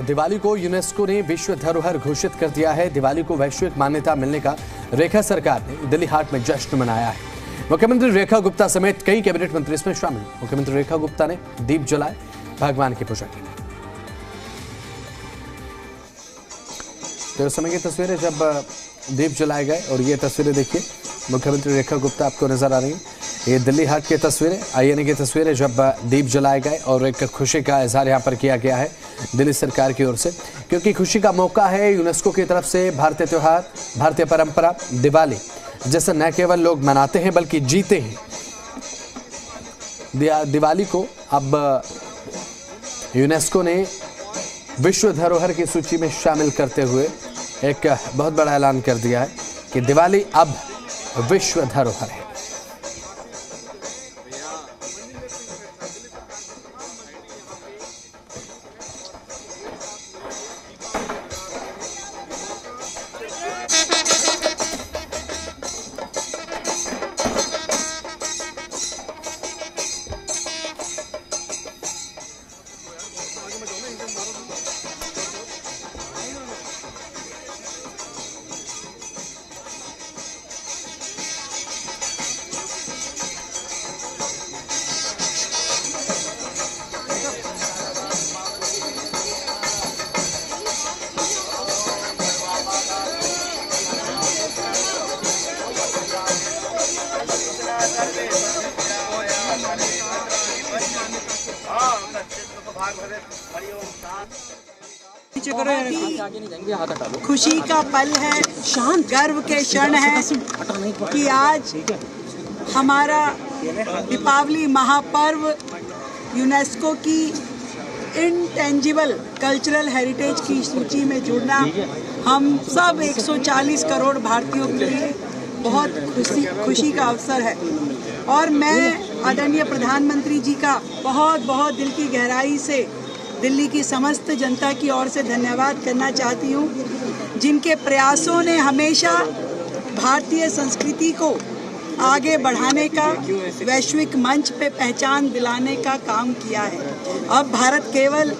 दिवाली को यूनेस्को ने विश्व धरोहर घोषित कर दिया है। दिवाली को वैश्विक मान्यता मिलने का रेखा सरकार ने दिल्ली हाट में जश्न मनाया है। मुख्यमंत्री रेखा गुप्ता समेत कई कैबिनेट मंत्री इसमें शामिल। मुख्यमंत्री रेखा गुप्ता ने दीप जलाए, भगवान की पूजा की। तो उस समय की तस्वीरें जब दीप जलाए गए और ये तस्वीरें देखिए, मुख्यमंत्री रेखा गुप्ता आपको नजर आ रही है। ये दिल्ली हाट की तस्वीरें, आईएनए की तस्वीरें जब दीप जलाए गए और एक खुशी का इजहार यहाँ पर किया गया है दिल्ली सरकार की ओर से, क्योंकि खुशी का मौका है। यूनेस्को की तरफ से भारतीय त्योहार, भारतीय परंपरा दिवाली जैसे न केवल लोग मनाते हैं बल्कि जीते हैं। दिवाली को अब यूनेस्को ने विश्व धरोहर की सूची में शामिल करते हुए एक बहुत बड़ा ऐलान कर दिया है कि दिवाली अब विश्व धरोहर है। खुशी का पल है, शांत गर्व के क्षण है कि आज हमारा दीपावली महापर्व यूनेस्को की इनटेंजिबल कल्चरल हेरिटेज की सूची में जुड़ना हम सब 140 करोड़ भारतीयों के लिए बहुत खुशी का अवसर है। और मैं आदरणीय प्रधानमंत्री जी का बहुत दिल की गहराई से दिल्ली की समस्त जनता की ओर से धन्यवाद करना चाहती हूँ, जिनके प्रयासों ने हमेशा भारतीय संस्कृति को आगे बढ़ाने का, वैश्विक मंच पे पहचान दिलाने का काम किया है। अब भारत केवल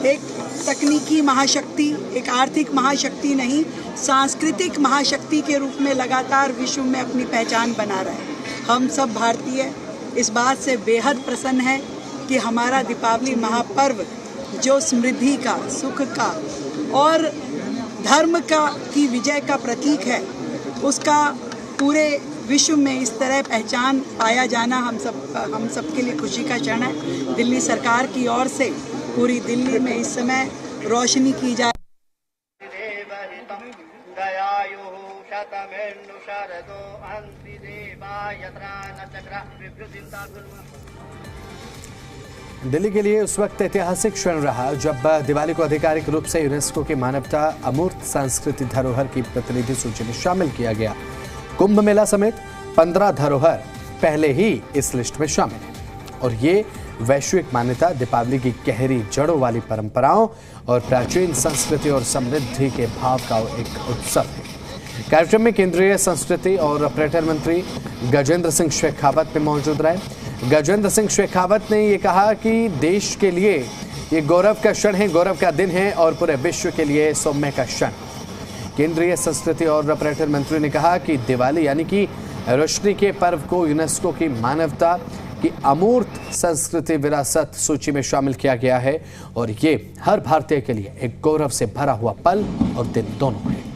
एक तकनीकी महाशक्ति, एक आर्थिक महाशक्ति नहीं, सांस्कृतिक महाशक्ति के रूप में लगातार विश्व में अपनी पहचान बना रहा है। हम सब भारतीय इस बात से बेहद प्रसन्न हैं कि हमारा दीपावली महापर्व जो समृद्धि का, सुख का और धर्म का की विजय का प्रतीक है, उसका पूरे विश्व में इस तरह पहचान पाया जाना हम सब के लिए खुशी का क्षण है। दिल्ली सरकार की ओर से पूरी दिल्ली में इस समय रोशनी की जा दिल्ली के लिए उस वक्त ऐतिहासिक क्षण रहा जब दिवाली को आधिकारिक रूप से यूनेस्को की मानवता अमूर्त सांस्कृतिक धरोहर की प्रतिनिधि सूची में शामिल किया गया। कुंभ मेला समेत 15 धरोहर पहले ही इस लिस्ट में शामिल है और ये वैश्विक मान्यता दीपावली की गहरी जड़ों वाली परंपराओं और प्राचीन संस्कृति और समृद्धि के भाव का एक उत्सव है। कार्यक्रम में केंद्रीय संस्कृति और पर्यटन मंत्री गजेंद्र सिंह शेखावत भी मौजूद रहे। गजेंद्र सिंह शेखावत ने ये कहा कि देश के लिए ये गौरव का क्षण है, गौरव का दिन है और पूरे विश्व के लिए सौम्य का क्षण। केंद्रीय संस्कृति और पर्यटन मंत्री ने कहा कि दिवाली यानी कि रोशनी के पर्व को यूनेस्को की मानवता की अमूर्त संस्कृति विरासत सूची में शामिल किया गया है और ये हर भारतीय के लिए एक गौरव से भरा हुआ पल और दिन दोनों है।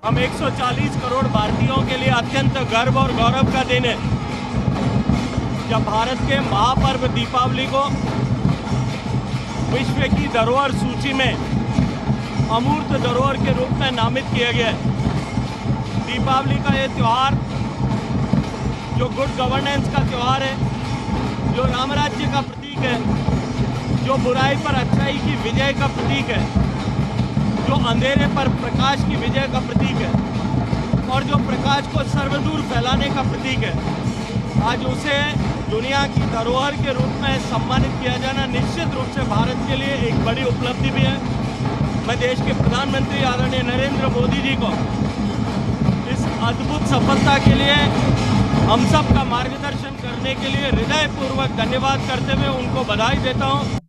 हम 140 करोड़ भारतीयों के लिए अत्यंत गर्व और गौरव का दिन है जब भारत के महापर्व दीपावली को विश्व की धरोहर सूची में अमूर्त धरोहर के रूप में नामित किया गया है। दीपावली का ये त्यौहार जो गुड गवर्नेंस का त्यौहार है, जो राम राज्य का प्रतीक है, जो बुराई पर अच्छाई की विजय का प्रतीक है, जो अंधेरे पर प्रकाश की विजय का प्रतीक है और जो प्रकाश को सर्वदूर फैलाने का प्रतीक है, आज उसे दुनिया की धरोहर के रूप में सम्मानित किया जाना निश्चित रूप से भारत के लिए एक बड़ी उपलब्धि भी है। मैं देश के प्रधानमंत्री आदरणीय नरेंद्र मोदी जी को इस अद्भुत सफलता के लिए हम सब का मार्गदर्शन करने के लिए हृदयपूर्वक धन्यवाद करते हुए उनको बधाई देता हूं।